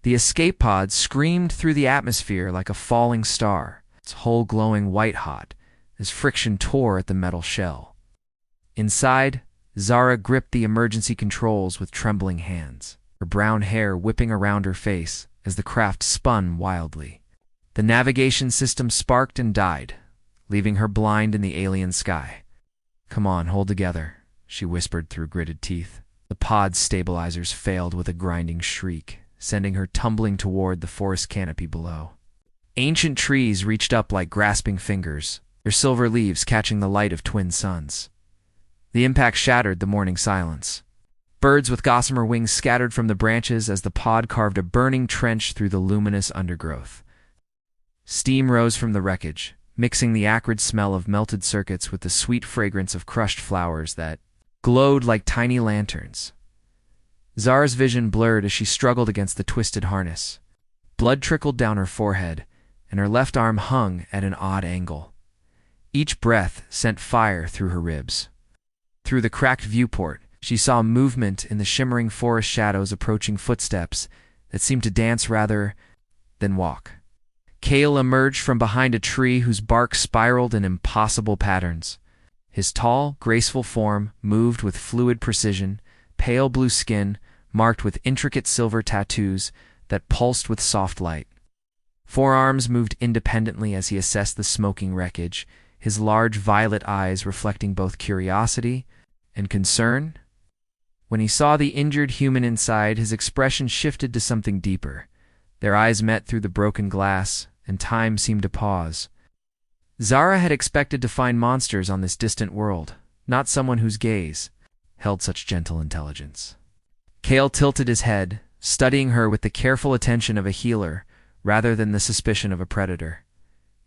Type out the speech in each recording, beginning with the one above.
The escape pod screamed through the atmosphere like a falling star, its hull glowing white-hot as friction tore at the metal shell. Inside, Zara gripped the emergency controls with trembling hands, her brown hair whipping around her face as the craft spun wildly. The navigation system sparked and died, leaving her blind in the alien sky. "Come on, hold together," she whispered through gritted teeth. The pod's stabilizers failed with a grinding shriek, sending her tumbling toward the forest canopy below. Ancient trees reached up like grasping fingers, their silver leaves catching the light of twin suns. The impact shattered the morning silence. Birds with gossamer wings scattered from the branches as the pod carved a burning trench through the luminous undergrowth. Steam rose from the wreckage, mixing the acrid smell of melted circuits with the sweet fragrance of crushed flowers that glowed like tiny lanterns. Zara's vision blurred as she struggled against the twisted harness. Blood trickled down her forehead, and her left arm hung at an odd angle. Each breath sent fire through her ribs. Through the cracked viewport, she saw movement in the shimmering forest shadows, approaching footsteps that seemed to dance rather than walk. Kale emerged from behind a tree whose bark spiraled in impossible patterns. His tall, graceful form moved with fluid precision, pale blue skin marked with intricate silver tattoos that pulsed with soft light. Forearms moved independently as he assessed the smoking wreckage, his large violet eyes reflecting both curiosity and concern. When he saw the injured human inside, his expression shifted to something deeper. Their eyes met through the broken glass, and time seemed to pause. Zara had expected to find monsters on this distant world, not someone whose gaze held such gentle intelligence. Kale tilted his head, studying her with the careful attention of a healer rather than the suspicion of a predator.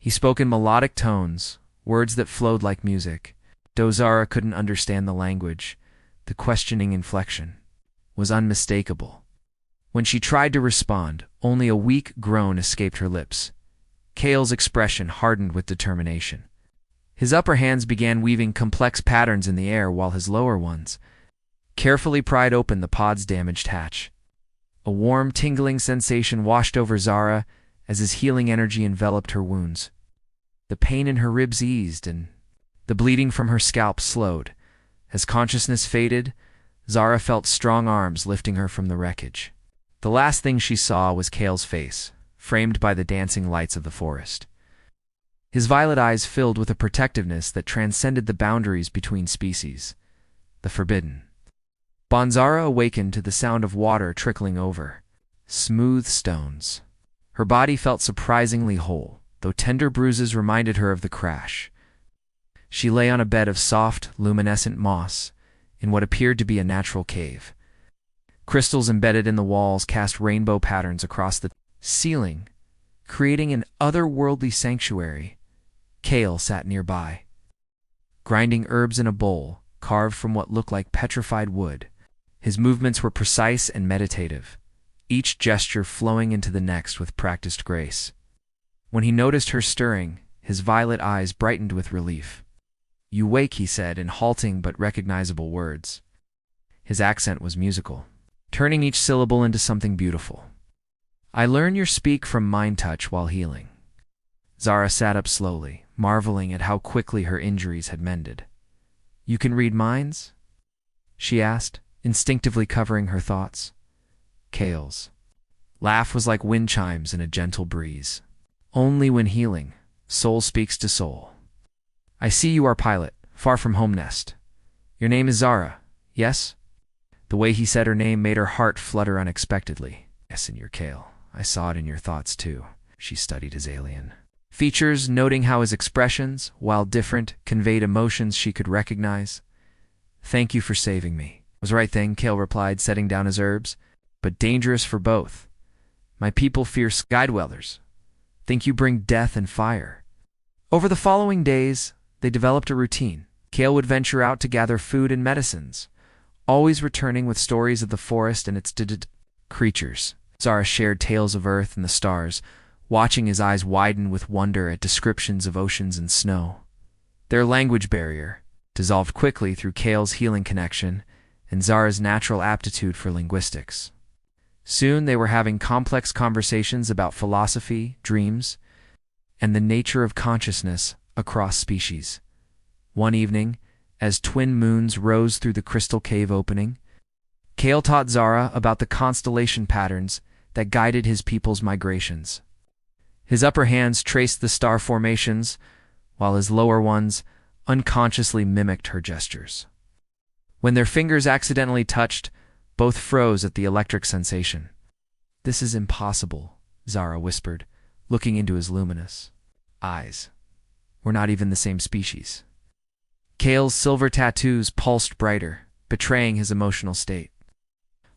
He spoke in melodic tones, words that flowed like music. Though Zara couldn't understand the language, the questioning inflection was unmistakable. When she tried to respond, only a weak groan escaped her lips. Kale's expression hardened with determination. His upper hands began weaving complex patterns in the air while his lower ones carefully pried open the pod's damaged hatch. A warm, tingling sensation washed over Zara as his healing energy enveloped her wounds. The pain in her ribs eased, and the bleeding from her scalp slowed. As consciousness faded, Zara felt strong arms lifting her from the wreckage. The last thing she saw was Kale's face, framed by the dancing lights of the forest. His violet eyes filled with a protectiveness that transcended the boundaries between species. The forbidden. Bonzara awakened to the sound of water trickling over smooth stones. Her body felt surprisingly whole, though tender bruises reminded her of the crash. She lay on a bed of soft, luminescent moss in what appeared to be a natural cave. Crystals embedded in the walls cast rainbow patterns across the ceiling, creating an otherworldly sanctuary. Kale sat nearby, grinding herbs in a bowl carved from what looked like petrified wood. His movements were precise and meditative, each gesture flowing into the next with practiced grace. When he noticed her stirring, his violet eyes brightened with relief. "You wake," he said in halting but recognizable words. His accent was musical, turning each syllable into something beautiful. "I learn your speak from mind touch while healing." Zara sat up slowly, marveling at how quickly her injuries had mended. "You can read minds?" she asked, instinctively covering her thoughts. Kale's laugh was like wind chimes in a gentle breeze. "Only when healing, soul speaks to soul. I see you are pilot, far from home nest. Your name is Zara, yes?" The way he said her name made her heart flutter unexpectedly. "Yes, in your Kale. I saw it in your thoughts too." She studied his alien features, noting how his expressions, while different, conveyed emotions she could recognize. "Thank you for saving me." "Was the right thing," Kale replied, setting down his herbs, "but dangerous for both. My people fear skydwellers. Think you bring death and fire." Over the following days, they developed a routine. Kale would venture out to gather food and medicines, always returning with stories of the forest and its creatures. Zara shared tales of Earth and the stars, watching his eyes widen with wonder at descriptions of oceans and snow. Their language barrier dissolved quickly through Kale's healing connection and Zara's natural aptitude for linguistics. Soon they were having complex conversations about philosophy, dreams, and the nature of consciousness across species. One evening, as twin moons rose through the crystal cave opening, Kale taught Zara about the constellation patterns that guided his people's migrations. His upper hands traced the star formations, while his lower ones unconsciously mimicked her gestures. When their fingers accidentally touched, both froze at the electric sensation. "This is impossible," Zara whispered, looking into his luminous eyes. "We're not even the same species." Kale's silver tattoos pulsed brighter, betraying his emotional state.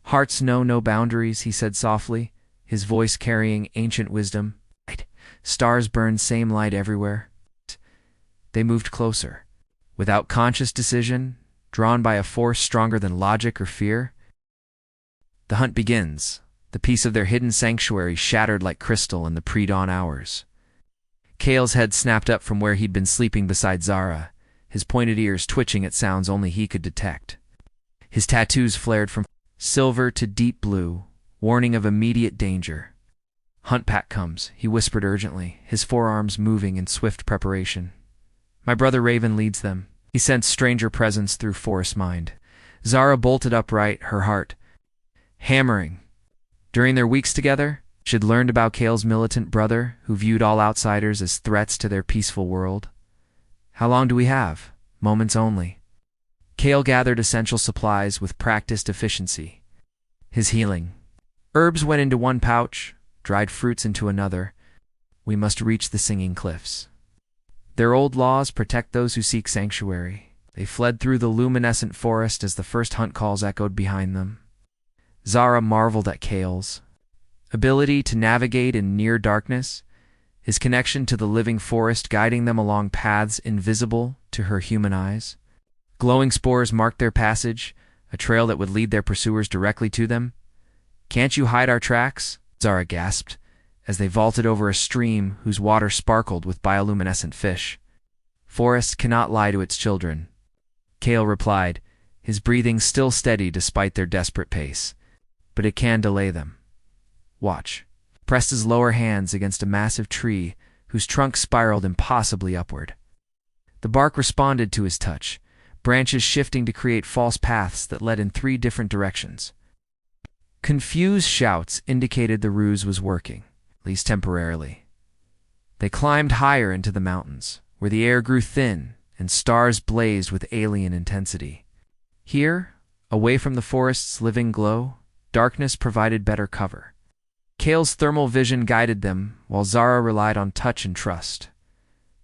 "Hearts know no boundaries," he said softly, his voice carrying ancient wisdom. "Stars burn same light everywhere." They moved closer. Without conscious decision, drawn by a force stronger than logic or fear. The hunt begins, the piece of their hidden sanctuary shattered like crystal in the pre-dawn hours. Kale's head snapped up from where he'd been sleeping beside Zara, his pointed ears twitching at sounds only he could detect. His tattoos flared from silver to deep blue, warning of immediate danger. "Hunt pack comes," he whispered urgently, his forearms moving in swift preparation. "My brother Raven leads them." He sensed stranger presence through forest mind. Zara bolted upright, her heart hammering. During their weeks together, she'd learned about Kale's militant brother, who viewed all outsiders as threats to their peaceful world. "How long do we have?" "Moments only." Kale gathered essential supplies with practiced efficiency. His healing herbs went into one pouch, dried fruits into another. "We must reach the Singing Cliffs. Their old laws protect those who seek sanctuary." They fled through the luminescent forest as the first hunt calls echoed behind them. Zara marveled at Kale's ability to navigate in near darkness, his connection to the living forest guiding them along paths invisible to her human eyes. Glowing spores marked their passage, a trail that would lead their pursuers directly to them. "Can't you hide our tracks?" Zara gasped, as they vaulted over a stream whose water sparkled with bioluminescent fish. "Forest cannot lie to its children," Kale replied, his breathing still steady despite their desperate pace. "But it can delay them. Watch." Pressed his lower hands against a massive tree whose trunk spiraled impossibly upward. The bark responded to his touch, branches shifting to create false paths that led in 3 different directions. Confused shouts indicated the ruse was working, at least temporarily. They climbed higher into the mountains, where the air grew thin and stars blazed with alien intensity. Here, away from the forest's living glow, darkness provided better cover. Kale's thermal vision guided them, while Zara relied on touch and trust.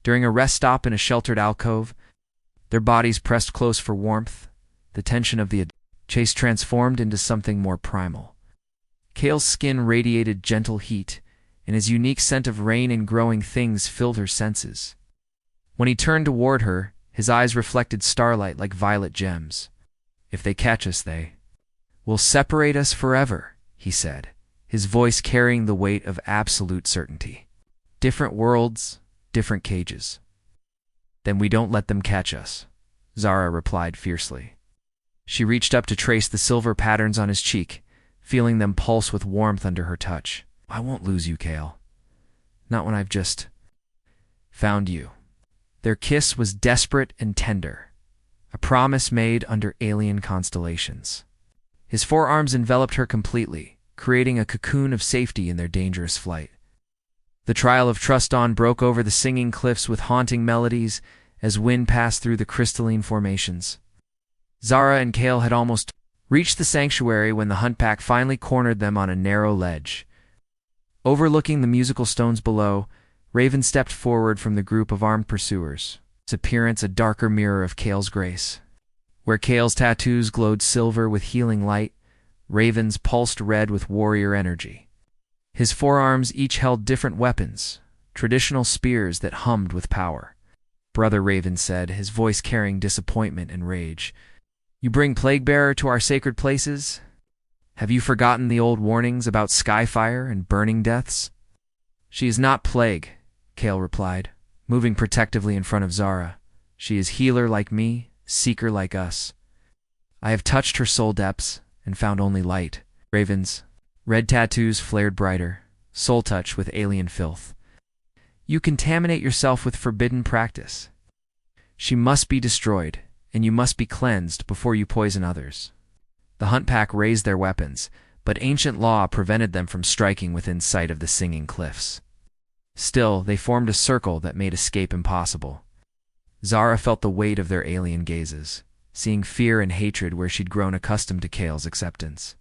During a rest stop in a sheltered alcove, their bodies pressed close for warmth, the tension of the chase transformed into something more primal. Kale's skin radiated gentle heat, and his unique scent of rain and growing things filled her senses. When he turned toward her, his eyes reflected starlight like violet gems. "If they catch us, they will separate us forever," he said, his voice carrying the weight of absolute certainty. "Different worlds, different cages." "Then we don't let them catch us," Zara replied fiercely. She reached up to trace the silver patterns on his cheek, feeling them pulse with warmth under her touch. "I won't lose you, Kale. Not when I've just found you." Their kiss was desperate and tender, a promise made under alien constellations. His forearms enveloped her completely, creating a cocoon of safety in their dangerous flight. The trial of trust on broke over the singing cliffs with haunting melodies as wind passed through the crystalline formations. Zara and Kale had almost reached the sanctuary when the hunt pack finally cornered them on a narrow ledge. Overlooking the musical stones below, Raven stepped forward from the group of armed pursuers, its appearance a darker mirror of Kale's grace. Where Kale's tattoos glowed silver with healing light, Raven's pulsed red with warrior energy. His forearms each held different weapons, traditional spears that hummed with power. "Brother," Raven said, his voice carrying disappointment and rage, "you bring Plaguebearer to our sacred places? Have you forgotten the old warnings about skyfire and burning deaths?" "She is not plague," Kale replied, moving protectively in front of Zara. "She is healer like me, seeker like us. I have touched her soul depths and found only light." Raven's Red tattoos flared brighter, soul touch with alien filth. You contaminate yourself with forbidden practice. She must be destroyed, and you must be cleansed before you poison others. The hunt pack raised their weapons, but ancient law prevented them from striking within sight of the singing cliffs. Still, they formed a circle that made escape impossible. Zara felt the weight of their alien gazes, seeing fear and hatred where she'd grown accustomed to Kale's acceptance.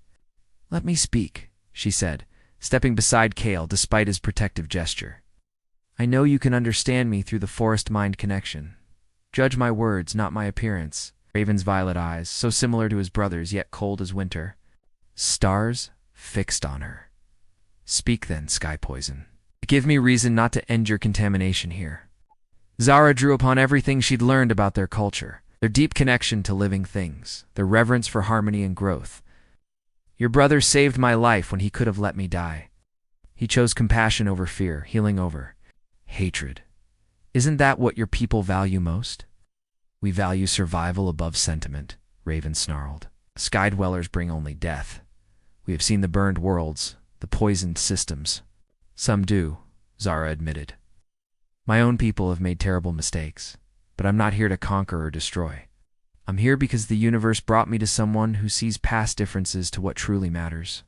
"Let me speak," she said, stepping beside Kale despite his protective gesture. "I know you can understand me through the forest-mind connection. Judge my words, not my appearance." Raven's violet eyes, so similar to his brother's yet cold as winter. Stars fixed on her. "Speak then, sky poison. Give me reason not to end your contamination here." Zara drew upon everything she'd learned about their culture, their deep connection to living things, their reverence for harmony and growth. "Your brother saved my life when he could have let me die. He chose compassion over fear, healing over hatred. Isn't that what your people value most?" "We value survival above sentiment," Raven snarled. "Sky dwellers bring only death. We have seen the burned worlds, the poisoned systems." "Some do," Zara admitted. "My own people have made terrible mistakes, but I'm not here to conquer or destroy. I'm here because the universe brought me to someone who sees past differences to what truly matters."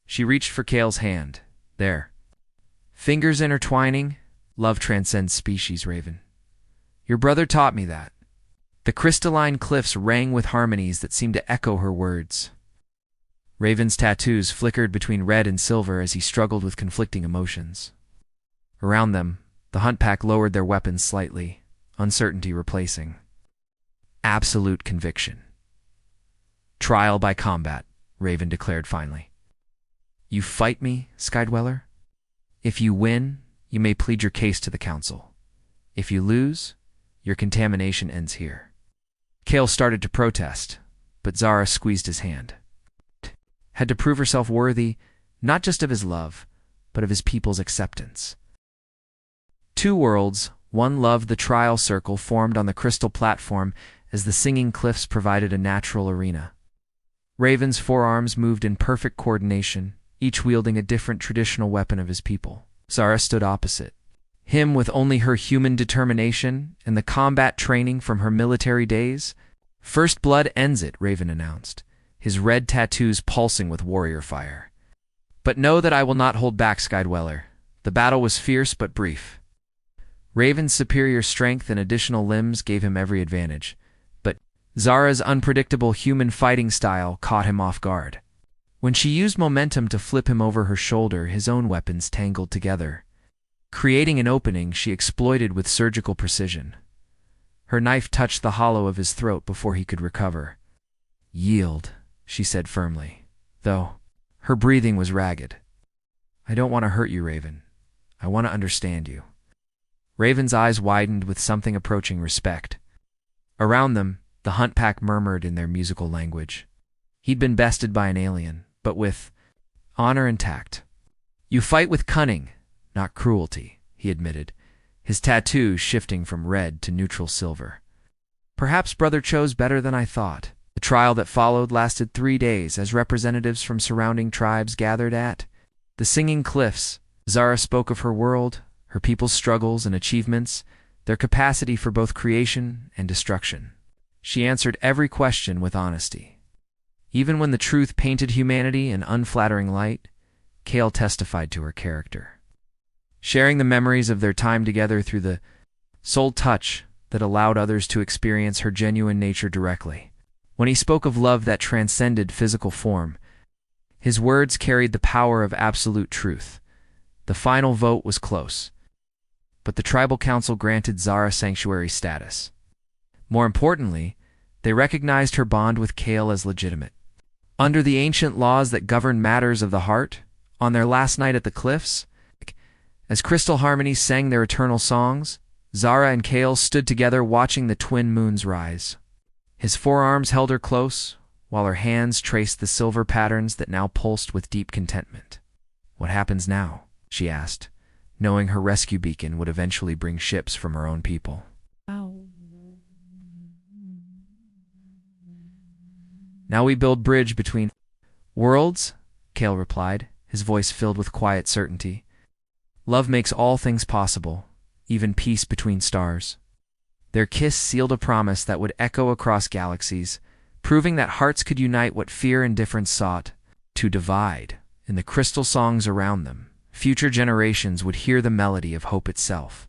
She reached for Kale's hand. "There. Fingers intertwining. Love transcends species, Raven. Your brother taught me that." The crystalline cliffs rang with harmonies that seemed to echo her words. Raven's tattoos flickered between red and silver as he struggled with conflicting emotions. Around them, the hunt pack lowered their weapons slightly, uncertainty replacing absolute conviction. "Trial by combat," Raven declared finally. "You fight me, Skydweller? If you win, you may plead your case to the council. If you lose, your contamination ends here." Kale started to protest, but Zara squeezed his hand. Had to prove herself worthy, not just of his love, but of his people's acceptance. Two worlds, one loved the trial circle formed on the crystal platform as the singing cliffs provided a natural arena. Raven's forearms moved in perfect coordination, each wielding a different traditional weapon of his people. Zara stood opposite. Him with only her human determination and the combat training from her military days. "First blood ends it," Raven announced, his red tattoos pulsing with warrior fire. "But know that I will not hold back, Skydweller. The battle was fierce but brief." Raven's superior strength and additional limbs gave him every advantage, but Zara's unpredictable human fighting style caught him off guard. When she used momentum to flip him over her shoulder, his own weapons tangled together. Creating an opening she exploited with surgical precision. Her knife touched the hollow of his throat before he could recover. "Yield," she said firmly, though her breathing was ragged. "I don't want to hurt you, Raven. I want to understand you." Raven's eyes widened with something approaching respect. Around them, the hunt pack murmured in their musical language. He'd been bested by an alien, but with honor and tact. "You fight with cunning, not cruelty," he admitted, his tattoos shifting from red to neutral silver. "Perhaps brother chose better than I thought." The trial that followed lasted 3 days as representatives from surrounding tribes gathered at the Singing Cliffs. Zara spoke of her world, her people's struggles and achievements, their capacity for both creation and destruction. She answered every question with honesty. Even when the truth painted humanity in unflattering light, Kale testified to her character, sharing the memories of their time together through the soul touch that allowed others to experience her genuine nature directly. When he spoke of love that transcended physical form, his words carried the power of absolute truth. The final vote was close, but the tribal council granted Zara sanctuary status. More importantly, they recognized her bond with Kale as legitimate. Under the ancient laws that govern matters of the heart, on their last night at the cliffs, as crystal harmonies sang their eternal songs, Zara and Kale stood together watching the twin moons rise. His forearms held her close, while her hands traced the silver patterns that now pulsed with deep contentment. "What happens now?" she asked, knowing her rescue beacon would eventually bring ships from her own people. "Now we build bridge between worlds Kale replied, his voice filled with quiet certainty. Love makes all things possible, even peace between stars. Their kiss sealed a promise that would echo across galaxies, proving that hearts could unite what fear and difference sought to divide. In the crystal songs around them, future generations would hear the melody of hope itself.